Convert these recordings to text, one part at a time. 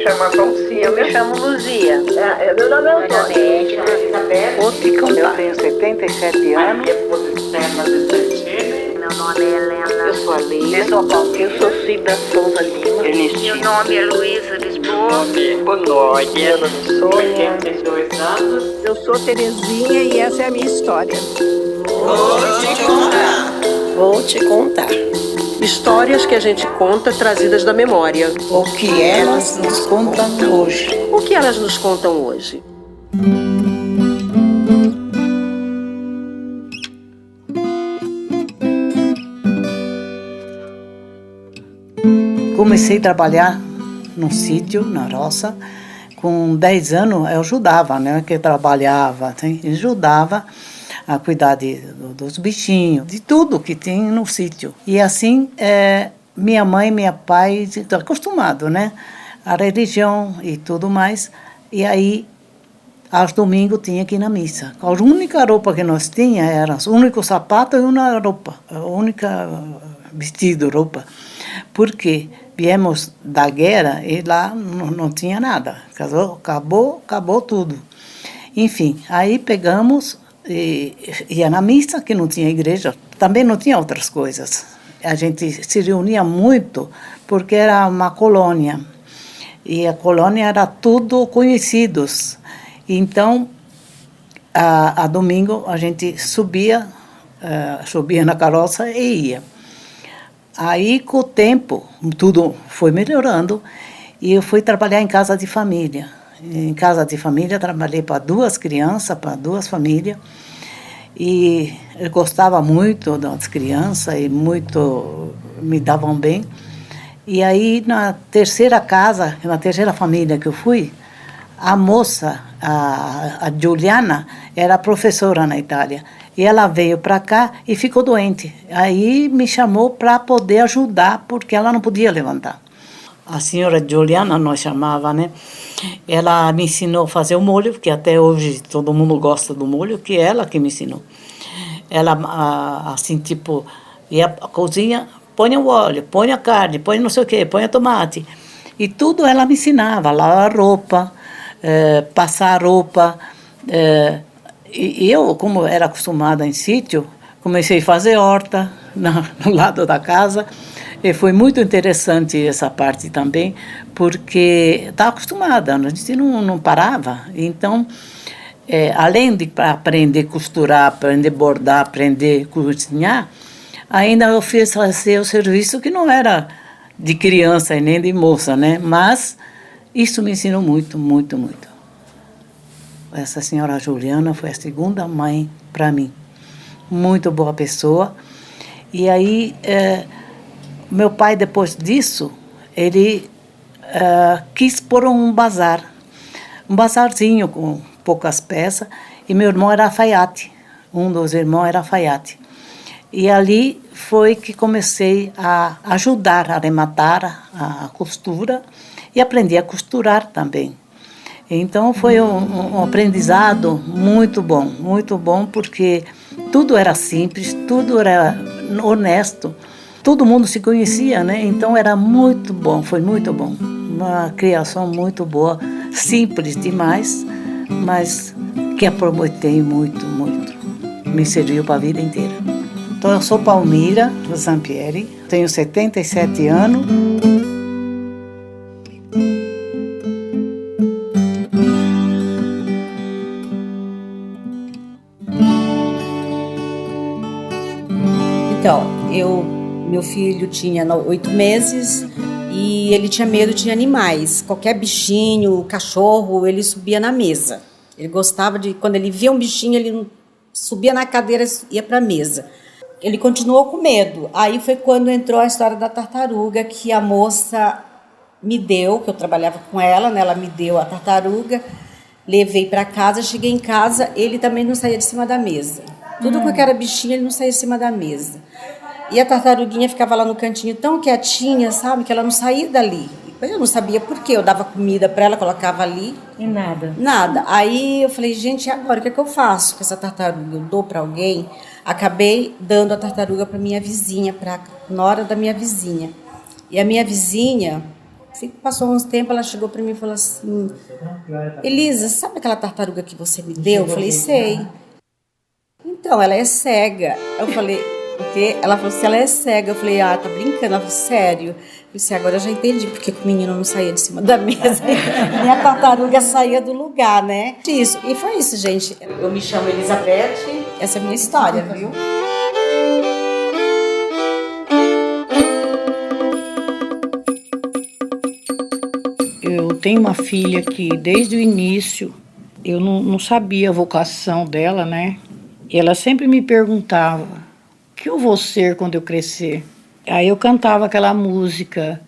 chamo Valci. Eu me chamo Luzia. Meu nome é Antônia. Vou te contar. Eu tenho 77 anos. Meu nome é Helena. Eu sou a Leila. Eu sou a Valci. Eu sou Cida Souza Lima. Meu nome é Luísa Lisboa. Boa noite. Meu nome é Sônia. 82 anos. Eu sou Terezinha e essa é a minha história. Vou te contar. Histórias que a gente conta trazidas da memória. O que elas nos contam hoje. O que elas nos contam hoje? Comecei a trabalhar num sítio, na roça. Com 10 anos eu ajudava, né? Que eu trabalhava, ajudava a cuidar dos bichinhos, de tudo que tem no sítio. E assim, minha mãe e meu pai estão acostumados, né? A religião e tudo mais. E aí, aos domingos tinha que ir na missa. A única roupa que nós tínhamos era o único sapato e uma roupa, a única vestido, roupa. Porque viemos da guerra e lá não tinha nada. Acabou tudo. Enfim, aí pegamos e ia na missa, que não tinha igreja. Também não tinha outras coisas. A gente se reunia muito porque era uma colônia. E a colônia era tudo conhecidos. Então, a domingo a gente subia na carroça e ia. Aí, com o tempo, tudo foi melhorando e eu fui trabalhar em casa de família. Em casa de família, trabalhei para 2 crianças, para 2 famílias. E eu gostava muito das crianças e muito me davam bem. E aí, na terceira família que eu fui, a moça, a Giuliana, era professora na Itália. E ela veio para cá e ficou doente. Aí me chamou para poder ajudar, porque ela não podia levantar. A senhora Giuliana, nós chamava, né? Ela me ensinou a fazer o molho, porque até hoje todo mundo gosta do molho, que é ela que me ensinou. Ela, assim, tipo, ia à cozinha, põe o óleo, põe a carne, põe não sei o quê, põe o tomate. E tudo ela me ensinava, lavar a roupa, passar a roupa. E eu, como era acostumada em sítio, comecei a fazer horta no lado da casa. E foi muito interessante essa parte também, porque estava acostumada, a gente não parava. Então, além de aprender a costurar, aprender a bordar, aprender a cozinhar, ainda eu fiz fazer o serviço que não era de criança e nem de moça, né? Mas isso me ensinou muito, muito, muito. Essa senhora Juliana foi a segunda mãe para mim. Muito boa pessoa. E aí, meu pai, depois disso, ele quis pôr um bazarzinho com poucas peças, e meu irmão era alfaiate, um dos irmãos era alfaiate. E ali foi que comecei a ajudar a arrematar a costura e aprendi a costurar também. Então foi um aprendizado muito bom, porque tudo era simples, tudo era honesto. Todo mundo se conhecia, né? Então era muito bom, foi muito bom. Uma criação muito boa, simples demais, mas que aproveitei muito, muito. Me serviu para a vida inteira. Então eu sou Palmira Zampieri, tenho 77 anos. Então, meu filho tinha 8 meses e ele tinha medo de animais. Qualquer bichinho, cachorro, ele subia na mesa. Ele gostava de, quando ele via um bichinho, ele subia na cadeira e ia para a mesa. Ele continuou com medo. Aí foi quando entrou a história da tartaruga, que a moça me deu, que eu trabalhava com ela, né? Ela me deu a tartaruga, levei para casa, cheguei em casa, ele também não saía de cima da mesa. Tudo com aquela bichinha, ele não saía de cima da mesa. E a tartaruguinha ficava lá no cantinho tão quietinha, sabe? Que ela não saía dali. Eu não sabia por quê. Eu dava comida para ela, colocava ali. E nada. Nada. Aí eu falei, gente, e agora? O que é que eu faço com essa tartaruga? Eu dou para alguém? Acabei dando a tartaruga para minha vizinha, para a nora da minha vizinha. E a minha vizinha, Passou uns tempos, ela chegou para mim e falou assim: Elisa, sabe aquela tartaruga que você me deu? Eu falei: sei. Então, ela é cega. Eu falei: o quê? Ela falou assim: ela é cega. Eu falei: ah, tá brincando? Ela falou: sério? Eu falei assim: agora eu já entendi porque o menino não saía de cima da mesa. Nem a tartaruga saía do lugar, né? Isso. E foi isso, gente. Eu me chamo Elizabeth. Essa é a minha história, viu? Eu tenho uma filha que desde o início eu não sabia a vocação dela, né? E ela sempre me perguntava: o que eu vou ser quando eu crescer? Aí eu cantava aquela música: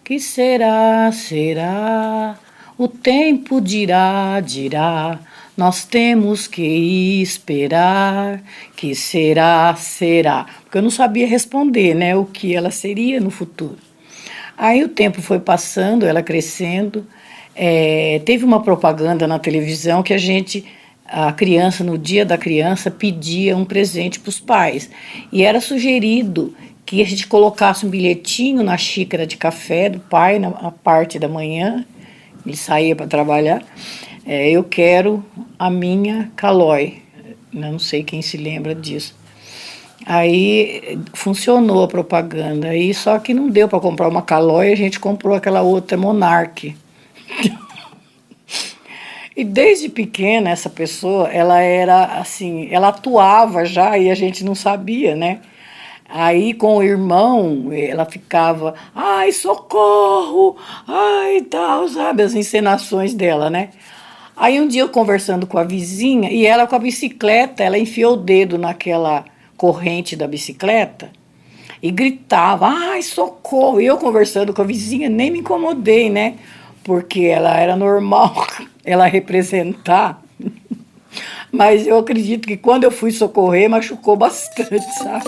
que será, será, o tempo dirá, dirá, nós temos que esperar, que será, será. Porque eu não sabia responder, né, o que ela seria no futuro. Aí o tempo foi passando, ela crescendo. Teve uma propaganda na televisão que a criança, no dia da criança, pedia um presente para os pais. E era sugerido que a gente colocasse um bilhetinho na xícara de café do pai, na parte da manhã, ele saía para trabalhar. Eu quero a minha Calói. Não sei quem se lembra disso. Aí funcionou a propaganda, aí só que não deu para comprar uma Calói, a gente comprou aquela outra Monarch. E desde pequena essa pessoa, ela era assim, ela atuava já e a gente não sabia, né? Aí com o irmão, ela ficava: ai, socorro, ai, tal, sabe, as encenações dela, né? Aí um dia eu conversando com a vizinha, e ela com a bicicleta, ela enfiou o dedo naquela corrente da bicicleta e gritava: ai, socorro. E eu conversando com a vizinha, nem me incomodei, né? Porque ela era normal ela representar. Mas eu acredito que quando eu fui socorrer, machucou bastante, sabe?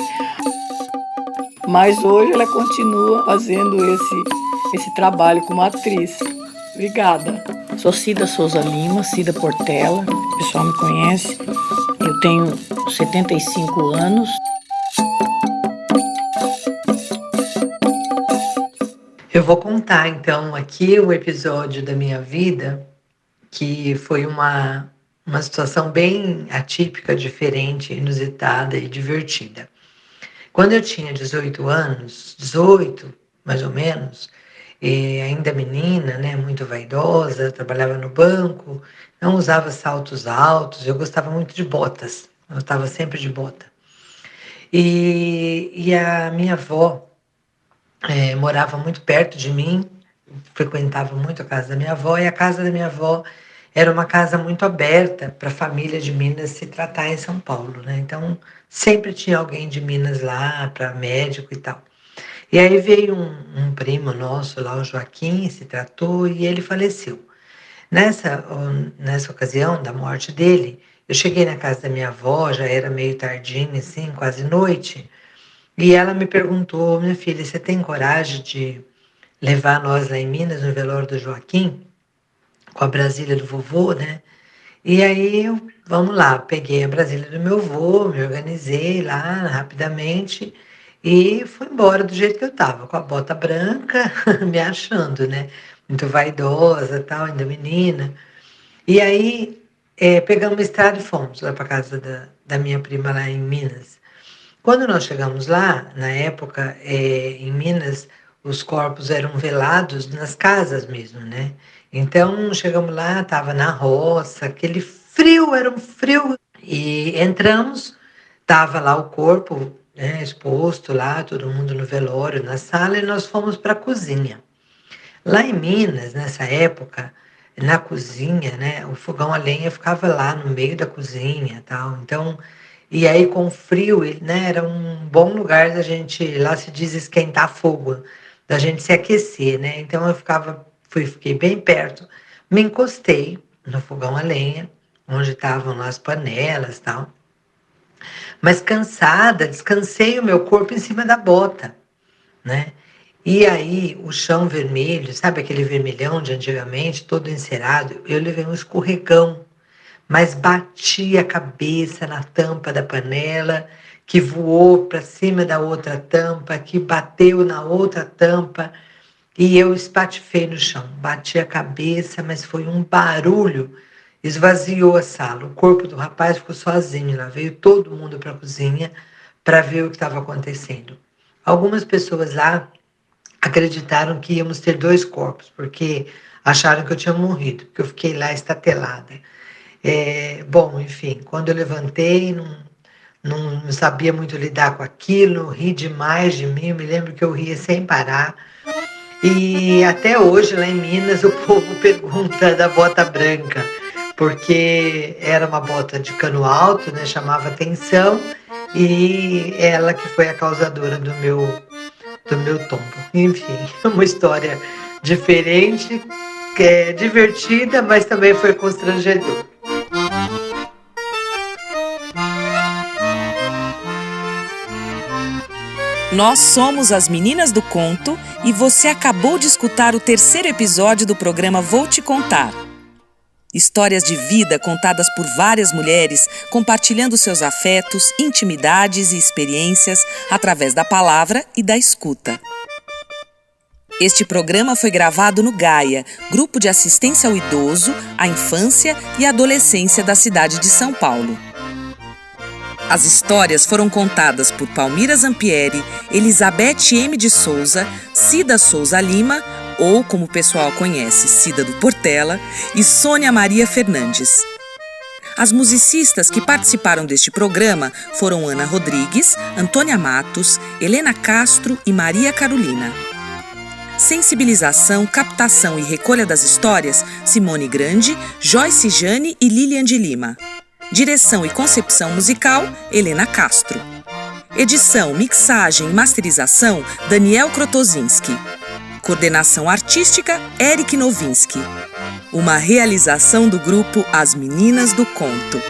Mas hoje ela continua fazendo esse trabalho como atriz. Obrigada. Sou Cida Souza Lima, Cida Portela, o pessoal me conhece. Eu tenho 75 anos. Eu vou contar, então, aqui um episódio da minha vida que foi uma situação bem atípica, diferente, inusitada e divertida. Quando eu tinha 18 anos, 18 mais ou menos, e ainda menina, né, muito vaidosa, trabalhava no banco, não usava saltos altos, eu gostava muito de botas, eu estava sempre de bota. E a minha avó morava muito perto de mim, frequentava muito a casa da minha avó, e a casa da minha avó era uma casa muito aberta para a família de Minas se tratar em São Paulo, né? Então, sempre tinha alguém de Minas lá, para médico e tal. E aí veio um primo nosso lá, o Joaquim, se tratou e ele faleceu. Nessa ocasião da morte dele, eu cheguei na casa da minha avó, já era meio tardinho, assim, quase noite, e ela me perguntou: minha filha, você tem coragem de levar nós lá em Minas, no velório do Joaquim, com a Brasília do vovô, né? E aí, vamos lá, peguei a Brasília do meu avô, me organizei lá rapidamente e fui embora do jeito que eu tava, com a bota branca, me achando, né? Muito vaidosa, tal, ainda menina. E aí, pegamos a estrada e fomos lá para casa da minha prima lá em Minas. Quando nós chegamos lá, na época, em Minas, os corpos eram velados nas casas mesmo, né? Então, chegamos lá, estava na roça, aquele frio, era um frio. E entramos, estava lá o corpo, né, exposto lá, todo mundo no velório, na sala, e nós fomos para a cozinha. Lá em Minas, nessa época, na cozinha, né, o fogão a lenha ficava lá no meio da cozinha, tal. Então, e aí com o frio, né, era um bom lugar da gente, lá se diz esquentar fogo, da gente se aquecer, né? Então eu fiquei bem perto, me encostei no fogão a lenha, onde estavam lá as panelas, tal. Mas cansada, descansei o meu corpo em cima da bota, né? E aí, o chão vermelho, sabe aquele vermelhão de antigamente, todo encerado, eu levei um escorregão, mas bati a cabeça na tampa da panela, que voou para cima da outra tampa, que bateu na outra tampa, e eu espatifei no chão. Bati a cabeça, mas foi um barulho, esvaziou a sala. O corpo do rapaz ficou sozinho lá. Veio todo mundo para a cozinha para ver o que estava acontecendo. Algumas pessoas lá acreditaram que íamos ter 2 corpos, porque acharam que eu tinha morrido, porque eu fiquei lá estatelada. Bom, enfim, quando eu levantei, não sabia muito lidar com aquilo, ri demais de mim, eu me lembro que eu ria sem parar. E até hoje, lá em Minas, o povo pergunta da bota branca, porque era uma bota de cano alto, né, chamava atenção, e ela que foi a causadora do meu tombo. Enfim, uma história diferente, que é divertida, mas também foi constrangedor. Nós somos as Meninas do Conto e você acabou de escutar o 3º episódio do programa Vou Te Contar. Histórias de vida contadas por várias mulheres, compartilhando seus afetos, intimidades e experiências através da palavra e da escuta. Este programa foi gravado no Gaia, Grupo de Assistência ao Idoso, à Infância e Adolescência da cidade de São Paulo. As histórias foram contadas por Palmira Zampieri, Elizabeth M. de Souza, Cida Souza Lima, ou como o pessoal conhece, Cida do Portela, e Sônia Maria Fernandes. As musicistas que participaram deste programa foram Ana Rodrigues, Antônia Matos, Helena Castro e Maria Carolina. Sensibilização, captação e recolha das histórias, Simone Grande, Joyce Jane e Lilian de Lima. Direção e concepção musical, Helena Castro. Edição, mixagem e masterização, Daniel Krotozinski. Coordenação artística, Eric Novinsky. Uma realização do grupo As Meninas do Conto.